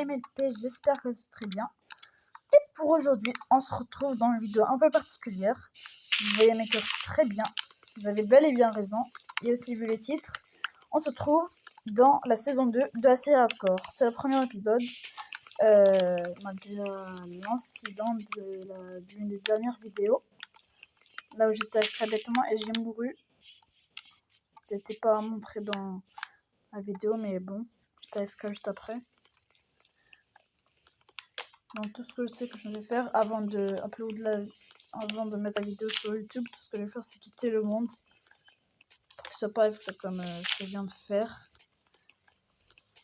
MLP, j'espère que c'est très bien. Et pour aujourd'hui, on se retrouve dans une vidéo un peu particulière. Vous voyez mes cœurs très bien, vous avez bel et bien raison, et aussi vu le titre. On se trouve dans la saison 2 de la série Hardcore. C'est le premier épisode, malgré l'incident d'une des dernières vidéos, là où j'étais très bêtement et j'ai mouru. C'était pas montré dans la vidéo, mais bon, j'étais AFK juste après. Donc tout ce que je sais que je vais faire avant de mettre la vidéo sur YouTube, tout ce que je vais faire c'est quitter le monde pour que ce soit pas AFK comme ce que je viens de faire.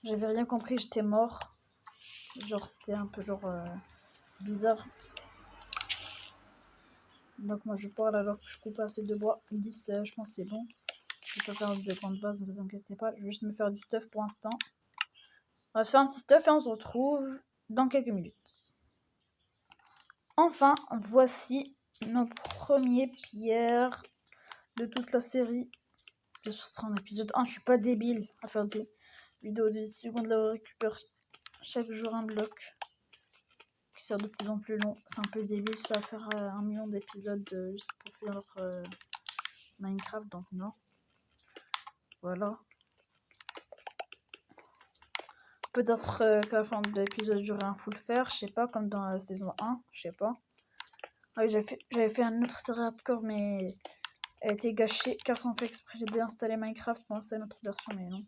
J'avais rien compris, j'étais mort. Genre c'était un peu bizarre. Donc moi je parle alors que je coupe assez de bois. 10 je pense c'est bon. Je peux pas faire de grandes bases, ne vous inquiétez pas. Je vais juste me faire du stuff pour l'instant. On va se faire un petit stuff et on se retrouve dans quelques minutes. Enfin, voici nos premiers pierres de toute la série. Ce sera un épisode 1. Je suis pas débile à faire des vidéos de 10 secondes. Là, on récupère chaque jour un bloc qui sert de plus en plus long. C'est un peu débile, ça va faire 1 million d'épisodes juste pour faire Minecraft. Donc, non. Voilà. Peut-être qu'à la fin de l'épisode, j'aurai un full fer. Je sais pas, comme dans la saison 1. Je sais pas. Ah oui, j'avais fait un autre série hardcore, mais elle a été gâchée car on fait exprès. J'ai déinstallé Minecraft pour installer notre version, mais non.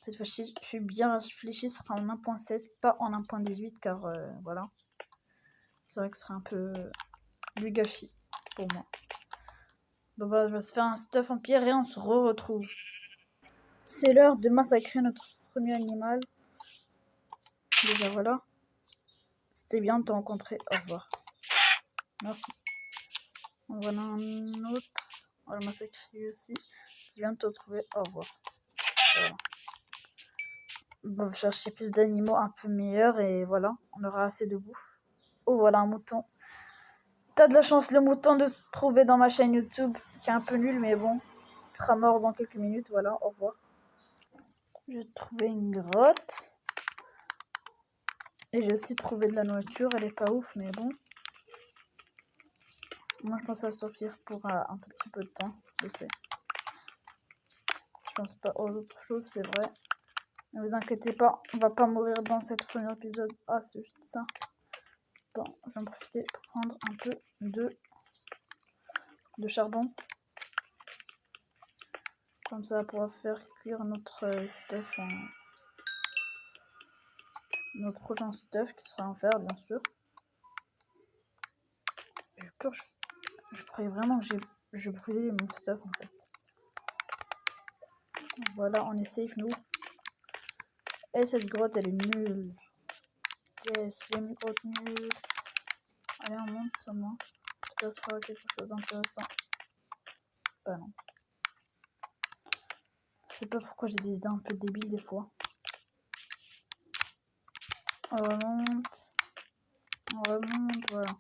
Cette fois-ci, je suis bien réfléchi, ce sera en 1.16, pas en 1.18, car voilà. C'est vrai que ce serait un peu du gâchis pour moi. Donc voilà, je vais se faire un stuff en pierre et on se retrouve. C'est l'heure de massacrer notre premier animal. Déjà voilà. C'était bien de te rencontrer. Au revoir. Merci. En voilà un autre. On va le massacrer aussi. C'était bien de te retrouver. Au revoir. Voilà. On va chercher plus d'animaux un peu meilleurs et voilà. On aura assez de bouffe. Oh voilà un mouton. T'as de la chance le mouton de se trouver dans ma chaîne YouTube, qui est un peu nul mais bon. Il sera mort dans quelques minutes, voilà, au revoir. J'ai trouvé une grotte. Et j'ai aussi trouvé de la nourriture, elle est pas ouf mais bon. Moi je pense à suffire pour un tout petit peu de temps, je sais. Je pense pas aux autres choses, c'est vrai. Ne vous inquiétez pas, on va pas mourir dans cet premier épisode. Ah c'est juste ça. Bon, je vais en profiter pour prendre un peu de charbon. Comme ça, on pourra faire cuire notre stuff, notre prochain stuff qui sera en fer, bien sûr. Je croyais vraiment que je brûlais mon stuff en fait. Voilà, on est safe nous. Et cette grotte, elle est nulle. Yes, c'est une grotte nulle. Allez, on monte seulement. Ça sera quelque chose d'intéressant. Bah non. Je sais pas pourquoi j'ai des idées un peu débiles des fois. On remonte. On remonte, voilà.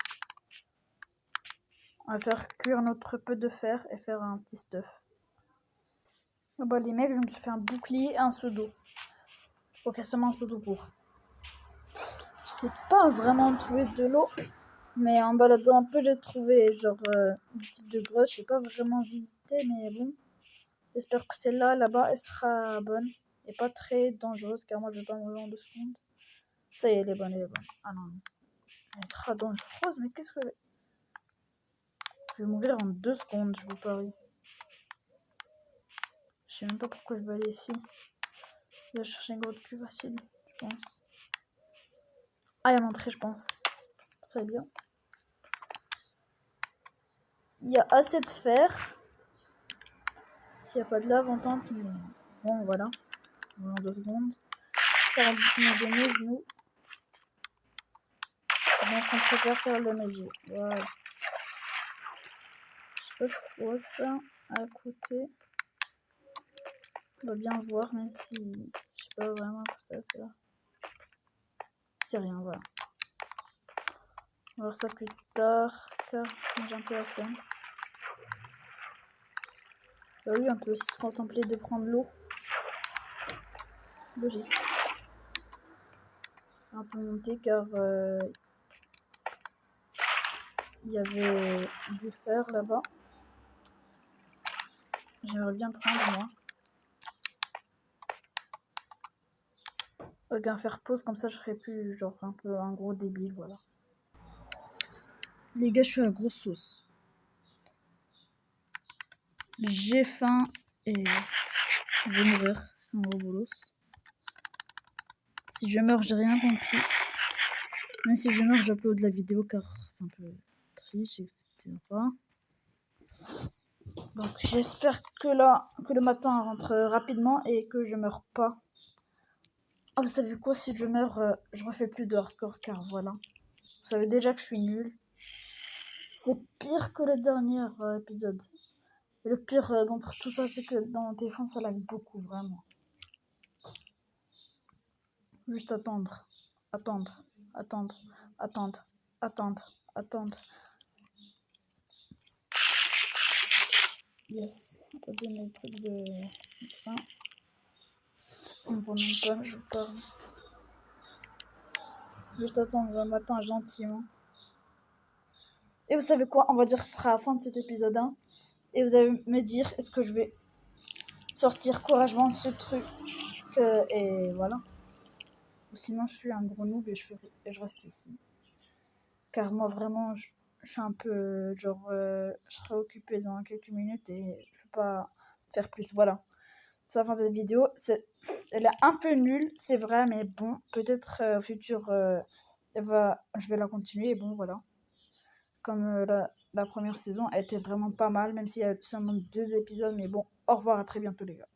On va faire cuire notre peu de fer et faire un petit stuff. Oh bah les mecs, je me suis fait un bouclier et un seau d'eau. Ok, seulement un seau d'eau pour. Je sais pas vraiment trouver de l'eau. Mais en baladant un peu, j'ai trouvé genre du type de grotte. Je sais pas vraiment visiter, mais bon. J'espère que celle-là, là-bas, elle sera bonne. Et pas très dangereuse, car moi, je vais pas mourir en 2 secondes. Ça y est, elle est bonne, elle est bonne. Ah non, elle est très dangereuse, mais qu'est-ce que... Je vais mourir en 2 secondes, je vous parie. Je sais même pas pourquoi je vais aller ici. Je vais chercher une grotte plus facile, je pense. Ah, il y a l'entrée, je pense. Très bien. Il y a assez de fer. S'il n'y a pas de lave, on tente, mais bon, voilà. En 2 secondes. Car on a des moves, nous. Donc, on préfère faire le magic. Voilà. Je sais pas c'est quoi ça à côté. On va bien voir, même si je sais pas vraiment que ça c'est là. C'est rien, voilà. On va voir ça plus tard, car j'ai un peu la flemme. Bah oui, on peut aussi se contempler de prendre l'eau. Logique. un peu monté car il y avait du fer là-bas. J'aimerais bien prendre moi. Avec un fer pause, comme ça je serais plus genre un peu un gros débile, voilà. Les gars, je suis à la grosse sauce. J'ai faim et je vais mourir. Un gros bolos. Si je meurs, j'ai rien compris. Même si je meurs, j'upload la vidéo car c'est un peu triste, etc. Donc j'espère que le matin rentre rapidement et que je meurs pas. Ah, vous savez quoi, si je meurs, je refais plus de hardcore car voilà. Vous savez déjà que je suis nulle. C'est pire que le dernier épisode. Et le pire d'entre tout ça, c'est que dans mon téléphone, ça lag beaucoup, vraiment. Juste attendre, attendre, attendre, attendre, attendre, attendre. Yes, on peut donner le truc de fin. On ne voit même pas, je vous parle. Juste attendre le matin gentiment. Et vous savez quoi, on va dire que ce sera la fin de cet épisode 1. Et vous allez me dire, est-ce que je vais sortir courageusement de ce truc et voilà. Ou sinon, je suis un gros noob et je reste ici. Car moi, vraiment, je suis un peu, genre, je serai occupée dans quelques minutes et je peux pas faire plus. Voilà. C'est la fin de cette vidéo. Elle est un peu nulle, c'est vrai, mais bon, peut-être au futur, je vais la continuer. Et bon, voilà. Comme la première saison a été vraiment pas mal, même s'il y a seulement 2 épisodes. Mais bon, au revoir, à très bientôt, les gars.